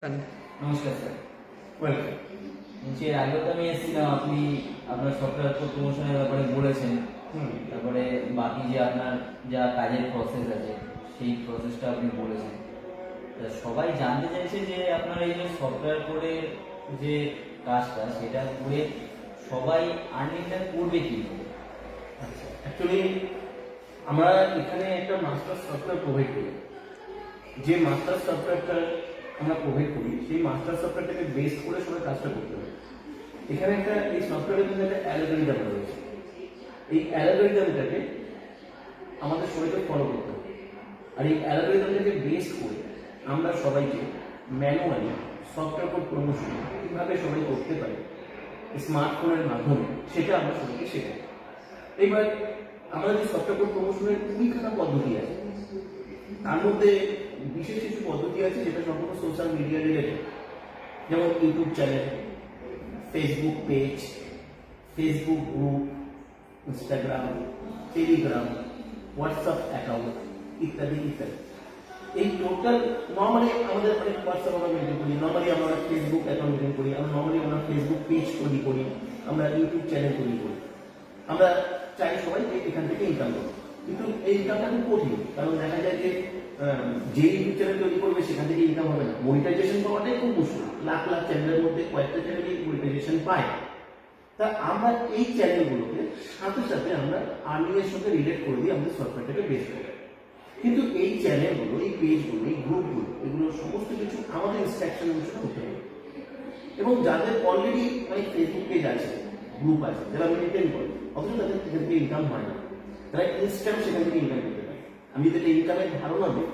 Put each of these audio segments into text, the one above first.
নমস্কার sir. Welcome. বলছি এর আগেও তো আমি এসেছিলাম, আপনি আপনার সফটওয়্যার প্রমোশনের ব্যাপারে বলেছেন। তারপরে বাকি যে আপনার যা কাজের প্রসেস আছে সেই প্রসেসটা আপনি বলেছেন। তা সবাই জানতে চাইছে যে আপনার এই যে সফটওয়্যার কোডের যে কাজটা সেটা করে সবাই আর্নিংটা করবে কি করে? আচ্ছা, অ্যাকচুয়ালি আমরা এখানে একটা মাস্টার সফটওয়্যার প্রোভাইড করি। যে মাস্টার সফটওয়্যারটা আমরা প্রোভাইড করি সেই মাস্টার সফটওয়্যারটাকে বেস করে সবাই কাজটা করতে হবে। এখানে এই সফটওয়্যারের মধ্যে একটা অ্যালগরিদম রয়েছে। এই অ্যালগরিদমটাকে আমাদের সবাইকে ফলো করতে হবে। আর এই অ্যালগরিদমটাকে বেস করে আমরা সবাইকে ম্যানুয়ালি সফটওয়্যার কোড প্রমোশন কীভাবে সবাই করতে পারে স্মার্টফোনের মাধ্যমে সেটা আমরা সবাইকে শেখাই। এইবার আমাদের যে সফটওয়্যার কোড প্রমোশনের কুড়িখানা পদ্ধতি আছে, তার মধ্যে বিশেষ কিছু পদ্ধতি আছে যেটা সম্পূর্ণ সোশ্যাল মিডিয়া রিলেটেড, যেমন YouTube channel, Facebook page, Facebook group, Instagram, Telegram, WhatsApp account ইত্যাদি ইত্যাদি। এই টোটাল নর্মালি আমাদের অনেক হোয়াটসঅ্যাপ আমরা মেনটেন করি, নর্মালি আমরা ফেসবুক অ্যাকাউন্ট মেনটেন করি, আমরা নর্মালি আমরা ফেসবুক পেজ তৈরি করি, আমরা ইউটিউব চ্যানেল তৈরি করি। আমরা চাই সবাই এখান থেকে ইনকাম করবো, কিন্তু এই ইনকামটা খুব কঠিন। কারণ দেখা যায় যে ইউটিউব চ্যানেল তৈরি করবে সেখান থেকে ইনকাম হবে না। মনিটাইজেশন পাওয়াটাই খুব মুশকিল। লাখ লাখ চ্যানেলের মধ্যে কয়েকটা চ্যানেলই মনিটাইজেশন পায়। তা আমরা এই চ্যানেলগুলোকে সাথে সাথে আমরা আর্নিং এর সঙ্গে রিলেট করে দিই আমাদের সফটওয়্যারটাকে বেস করে। কিন্তু এই চ্যানেলগুলো, এই পেজগুলো, এই গ্রুপগুলো, এগুলো সমস্ত কিছু আমাদের ইনস্ট্রাকশন অনুসারে হতে হবে। এবং যাদের অলরেডি অনেক ফেসবুক পেজ আছে, গ্রুপ আছে, যারা মেনটেন করে, অথচ তাদের সেখান থেকে ইনকাম হয় না, তারা ইনস্ট্যান্ট সেখান থেকে ইনকাম করতে পারে। আমি যেটা ইনকামের ধারণা দিই,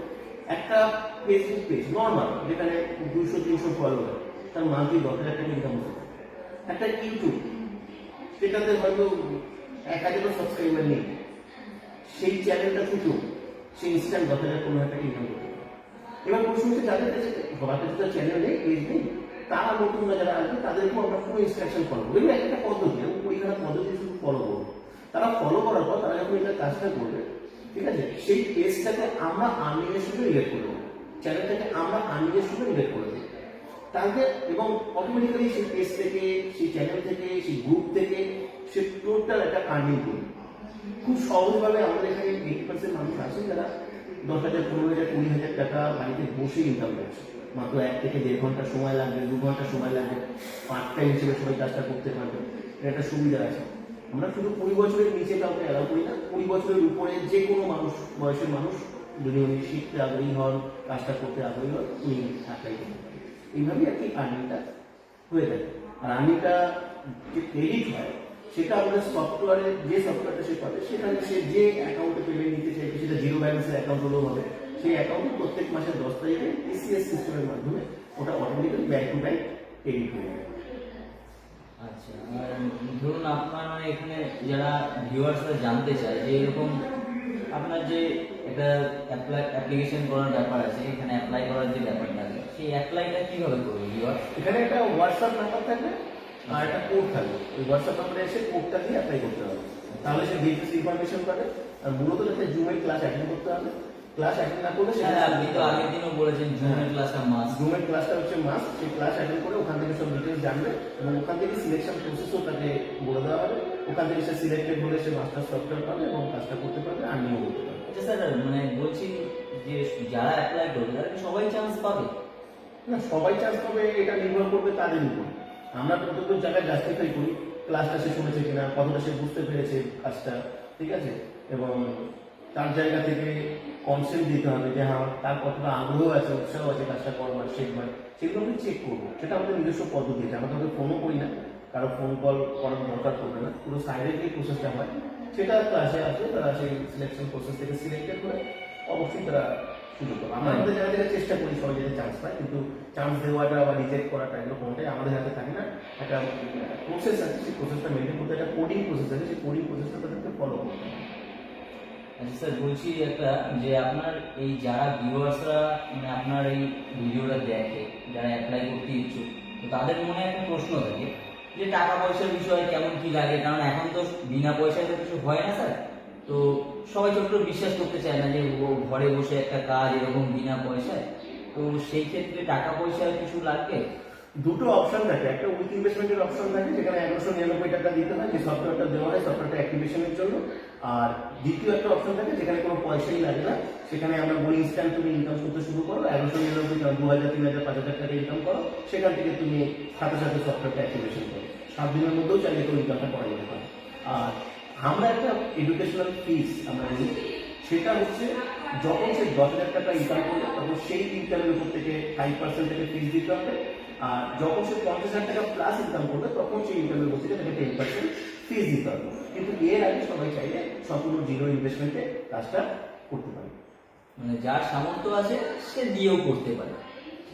একটা ফেসবুক পেজ নর্মাল যেখানে 200-300 ফলোয়ার, তার মান্থলি 10,000 টাকা ইনকাম হতে পারে। একটা ইউটিউব সেটাতে হয়তো 1,000 সাবস্ক্রাইবার নেই, সেই চ্যানেলটা ছোট, সেই ইনস্ট্যান্ট 10,000-15,000 টাকা ইনকাম করতে পারে। এবার প্রশ্ন হচ্ছে যাদের কাছে সবার কাছে তো চ্যানেল নেই, পেজ নেই, তারা নতুনরা যারা আসবে তাদেরকেও আমরা পুরো ইনস্ট্রাকশন ফলো করবো। এগুলো একটা পদ্ধতি, এবং ওইখানে পদ্ধতি শুধু ফলো করবো। তারা ফলো করার পর তারা যখন এটা কাজটা করবে, ঠিক আছে, সেই পেজটাকে আমরা আর্নিং এর সঙ্গে রিলেট করে দেবো, চ্যানেলটাকে আমরা আর্নিং এর সঙ্গে রিলেট করে দেবো তাহলে, এবং অটোমেটিক্যালি সেই পেজ থেকে, সেই চ্যানেল থেকে, সেই গ্রুপ থেকে সে টোটাল একটা আর্নিং করবে। খুব সহজভাবে আমাদের এখানে 80% মানুষ আছেন যারা 10,000, 15,000, 20,000 টাকা বাড়িতে বসে ইনকাম করছে। মাত্র 1 থেকে 1.5 ঘন্টা সময় লাগবে, 2 ঘন্টা সময় লাগবে, পার্ট টাইম হিসেবে সবাই কাজটা করতে পারবে। এটা একটা সুবিধা আছে। আমরা শুধু 20 বছরের নিচে কাউকে অ্যালাউ করি না, 20 বছরের উপরে যে কোনো মানুষ, বয়সের মানুষ, যদি উনি শিখতে আগ্রহী হন, কাজটা করতে আগ্রহী হন, উনি অ্যাপ্লাই করতে পারেন। এইভাবেই আর কি আর্নিংটা হয়ে থাকে। আর আর্নিংটা যে ক্রেডিট হয় সেটা আমাদের সফটওয়্যারের, যে সফটওয়্যারটা সে পাবে সেখানে সে যে অ্যাকাউন্টে পেমেন্ট নিতে চাইবে, সেটা জিরো ব্যালেন্সের অ্যাকাউন্ট হলেও হবে, সেই অ্যাকাউন্টে প্রত্যেক মাসের 10 তারিখে টিসিএস সিস্টেমের মাধ্যমে ওটা automatically bank to bank credit হয়ে যাবে। আচ্ছা, আর ধরুন আপনার মানে এখানে যারা ভিউয়ার্সরা জানতে চায় যে এরকম আপনার যে একটা অ্যাপ্লিকেশন করার ব্যাপার আছে, এখানে অ্যাপ্লাই করার যে ব্যাপারটা আছে, সেই অ্যাপ্লাইটা কিভাবে করবে ভিউয়ার্স? এখানে একটা হোয়াটসঅ্যাপ নাম্বার থাকবে আর একটা কোড থাকবে। ওই হোয়াটসঅ্যাপ নাম্বারে এসে কোডটা দিয়ে অ্যাপ্লাই করতে হবে, তাহলে সে ডিটেলস ইনফরমেশন পাবে। আর মূলত যাতে জুমের ক্লাস অ্যাটেন্ড করতে হবে, ক্লাস অ্যাটেন্ড না করলে হ্যাঁ, আপনি তো আগের দিনও বলেছেন জুমের ক্লাসটা মাস্ট। জুমের ক্লাসটা হচ্ছে মাস্ট। সেই ক্লাস অ্যাটেন্ড করে ওখান থেকে সব ডিটেলস জানবে, এবং ওখান থেকে সিলেকশন প্রসেসও তাকে বলে দেওয়া হবে। ওখান থেকে সে সিলেক্টেড হলে সে মাস্টার সফটওয়্যার পাবে এবং কাজটা করতে পারবে, আর্নিংও করতে পারবে। আচ্ছা স্যার, মানে বলছি যে যারা অ্যাপ্লাই করবে তারা কি সবাই চান্স পাবে? না, সবাই চান্স পাবে এটা নির্ভর করবে তাদের উপর। আমরা প্রত্যেক জায়গায় জাস্টিফাই করি ক্লাসটা সে শুনেছে কিনা, কতটা সে বুঝতে পেরেছে কাজটা, ঠিক আছে, এবং তার জায়গা থেকে কনসেন্ট দিতে হবে যে হ্যাঁ তার কতটা আগ্রহ আছে, উৎসাহ আছে কাজটা করবার, শেখবার, সেগুলো আমরা চেক করবো। সেটা আমাদের নিজস্ব পদ্ধতি আছে। আমরা তাদের ফোনও করি না, কারো ফোন কল করার দরকার পড়বে না, পুরো সাইডের যে প্রসেসটা হয় সেটা ক্লাসে আসলে তারা সেই সিলেকশন প্রসেস থেকে সিলেক্টেড করে অবশ্যই তারা সুযোগ পাবে। আমরা আমাদের জায়গা থেকে চেষ্টা করি সবাই যাতে চান্স পায়, কিন্তু চান্স দেওয়াটা বা রিজেক্ট করাটা এগুলো কোনোটাই আমাদের হাতে থাকে না। একটা প্রসেস আছে, সেই প্রসেসটা মেনটেন করতে, একটা কোডিং প্রসেস আছে, সেই কোডিং প্রসেসটা তাদেরকে ফলো করতে হবে। আচ্ছা স্যার, বলছি একটা যে আপনার এই যারা ভিউয়ার্সরা মানে আপনার এই ভিডিওটা দেখে, যারা অ্যাপ্লাই করতে ইচ্ছুক, তো তাদের মনে একটা প্রশ্ন থাকে যে টাকা পয়সার বিষয়ে কেমন কি লাগে, কারণ এখন তো বিনা পয়সায় তো কিছু হয় না স্যার। তো সবাই ছোট্ট বিশ্বাস করতে চায় না যে ও ঘরে বসে একটা কাজ এরকম বিনা পয়সায়। তো সেই ক্ষেত্রে টাকা পয়সা কিছু লাগবে? দুটো অপশন থাকে, একটা উইথ ইনভেস্টমেন্টের অপশন থাকে যেখানে 1199 টাকা দিতে হয়, যে সফটওয়্যারটা দেওয়া হয় সফটওয়্যারটা অ্যাক্টিভেশনের জন্য। আর দ্বিতীয় একটা অপশন থাকে যেখানে কোনো পয়সাই লাগে না, সেখানে আমরা বলি ইনস্ট্যান্ট তুমি ইনকাম করতে শুরু করো, 1199 2000 3000 5000 টাকা ইনকাম করো, সেখান থেকে তুমি সাথে সাথে সফটওয়্যারটা অ্যাক্টিভেশন করো, 7 দিনের মধ্যেও চাইলে তো ইনকামটা করা যেতে পারে। আর আমরা একটা এডুকেশনাল ফিস আমরা নিই, সেটা হচ্ছে যখন সে 10,000 টাকা ইনকাম করবে তখন সেই ইনকামের উপর থেকে 5% থেকে ফিস দিতে হবে। আর যখন সে 50,000 টাকা প্লাস ইনকাম করবে তখন সেই ইনকামের উপর থেকে তাকে 10% ফিস দিতে হবে। কিন্তু এর আগে সবাই চাইলে সম্পূর্ণ জিরো ইনভেস্টমেন্টে কাজটা করতে পারে। মানে যার সামর্থ্য আছে সে দিয়েও করতে পারে।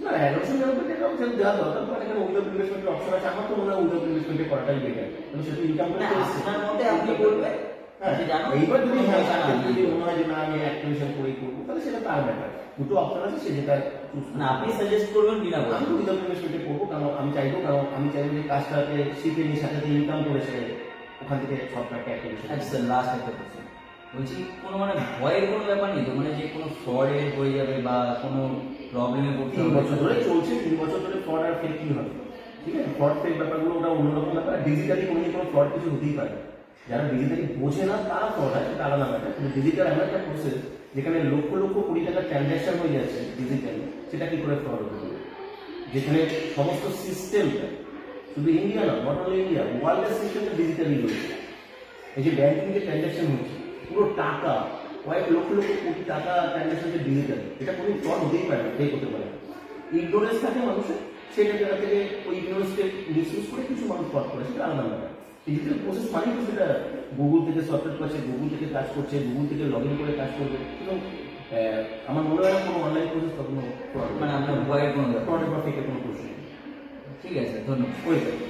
না, 1199 টাকা অপশন দেওয়া দরকার পড়ে, এখানে উইদাউট ইনভেস্টমেন্টের অপশন আছে। আমার তো মনে হয় উইদাউট ইনভেস্টমেন্টে করাটাই বেটার, কারণ সেটা ইনকাম মানে করতে এসেছে। আপনার মতে আপনি বলবেন হ্যাঁ, যে জানো এইবার যদি কোনো পয়সা না যদি দিয়ে মনে হয় যে না আমি অ্যাক্টিভেশন করেই করবো, তাহলে সেটা তার ব্যাপার। দুটো অপশন আছে, সে যেটা choose করবে। মানে আপনি সাজেস্ট করবেন বিনা আমি পয়সা? তো উইদাউট ইনভেস্টমেন্টে করবো, কারণ আমি চাইবো যে কাজটাকে শিখে নিয়ে সাথে সাথে ইনকাম করে সে ওখান থেকে সফটওয়্যারটা অ্যাক্টিভেশন। আচ্ছা স্যার, লাস্ট একটা কোশ্চেন বলছি, কোনো মানে ভয়ের কোনো ব্যাপার নেই তো, মানে যে কোনো ফ্রডের হয়ে যাবে বা কোনো প্রবলেমে পড়তে 3 হবে? বছর ধরে চলছে, 3 বছর ধরে ফ্রড আর ফেক কি হবে? ঠিক আছে, ফ্রড ফেক ব্যাপারগুলো ওটা অন্যরকম ব্যাপার। ডিজিটালি কোনো ফ্রড কিছু হতেই পারে, যারা ডিজিটালি বোঝে না তারা ফ্রড হয়, সেটা আলাদা ব্যাপার। কিন্তু ডিজিটাল এমন একটা প্রসেস যেখানে লক্ষ লক্ষ কোটি টাকার ট্রানজ্যাকশন হয়ে যাচ্ছে ডিজিটালি, সেটা কি করে ফ্রড হতে পারে? যেখানে সমস্ত সিস্টেম, শুধু ইন্ডিয়া না, নট অনলি ইন্ডিয়া, ওয়ার্ল্ডের সিস্টেমটা ডিজিটালি রয়েছে। এই যে ব্যাংকিং যে ট্রানজ্যাকশন হচ্ছে, পুরো টাকা কয়েক লক্ষ লক্ষ কোটি টাকা ট্রানজ্যাকশন হচ্ছে ডিজিটাল, এটা কোনো ফ্রড হতেই পারে না, ফেক হতে পারে না। ইগনোরেন্স থাকে মানুষের, সেটা জায়গা থেকে ওই ইগনোরেন্সকে মিসইউজ করে কিছু মানুষ ফ্রড করে, সেটা আলাদা ব্যাপার। ডিজিটাল প্রসেস মানেই তো সেটা গুগল থেকে সফটওয়্যার পাচ্ছে, গুগল থেকে কাজ করছে, গুগল থেকে লগ ইন করে কাজ করবে, এবং আমার মনে হয় না কোনো অনলাইন প্রসেস কখনো ফ্রড মানে আপনার ভয়ের কোনো ব্যাপার? ফ্রডের বা ফেকের কোনো প্রশ্ন নেই। ঠিক আছে, ধন্যবাদ। হয়ে যাবে।